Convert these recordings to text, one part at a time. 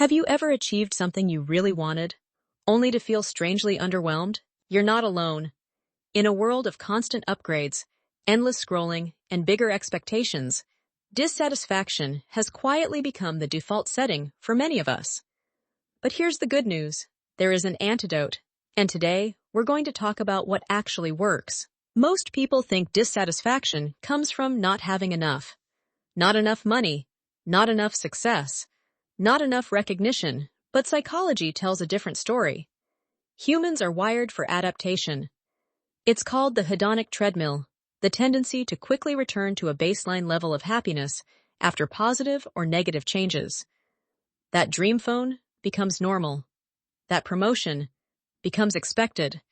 Have you ever achieved something you really wanted, only to feel strangely underwhelmed? You're not alone. In a world of constant upgrades, endless scrolling, and bigger expectations, dissatisfaction has quietly become the default setting for many of us. But here's the good news. There is an antidote, and today we're going to talk about what actually works. Most people think dissatisfaction comes from not having enough. Not enough money, not enough success, not enough recognition, but psychology tells a different story. Humans are wired for adaptation. It's called the hedonic treadmill, the tendency to quickly return to a baseline level of happiness after positive or negative changes. That dream phone becomes normal. That promotion becomes expected.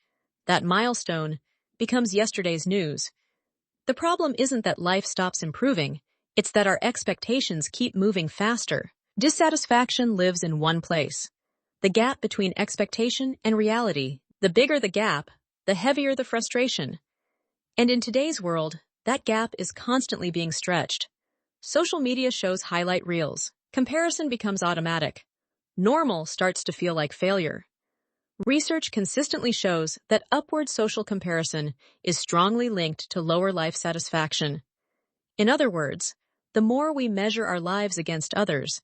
That milestone becomes yesterday's news. The problem isn't that life stops improving, it's that our expectations keep moving faster. Dissatisfaction lives in one place. The gap between expectation and reality. The bigger the gap, the heavier the frustration. And in today's world, that gap is constantly being stretched. Social media shows highlight reels. Comparison becomes automatic. Normal starts to feel like failure. Research consistently shows that upward social comparison is strongly linked to lower life satisfaction. In other words, the more we measure our lives against others,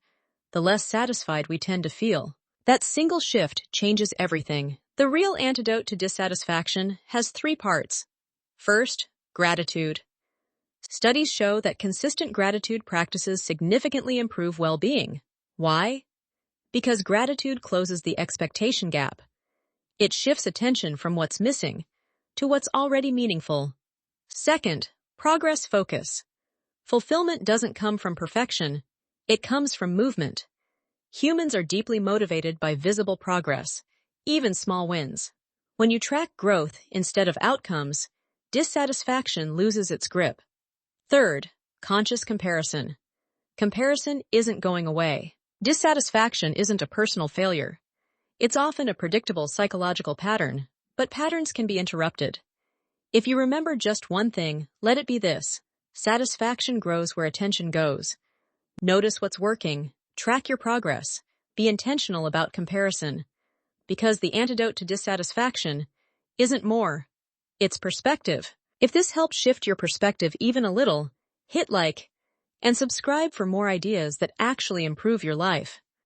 the less satisfied we tend to feel. That single shift changes everything. The real antidote to dissatisfaction has three parts. First, gratitude. Studies show that consistent gratitude practices significantly improve well-being. Why? Because gratitude closes the expectation gap. It shifts attention from what's missing to what's already meaningful. Second, progress focus. Fulfillment doesn't come from perfection. It comes from movement. Humans are deeply motivated by visible progress, even small wins. When you track growth instead of outcomes, dissatisfaction loses its grip. Third, conscious comparison. Comparison isn't going away. Dissatisfaction isn't a personal failure. It's often a predictable psychological pattern, but patterns can be interrupted. If you remember just one thing, let it be this. Satisfaction grows where attention goes. Notice what's working, track your progress, be intentional about comparison. Because the antidote to dissatisfaction isn't more, it's perspective. If this helped shift your perspective even a little, hit like and subscribe for more ideas that actually improve your life.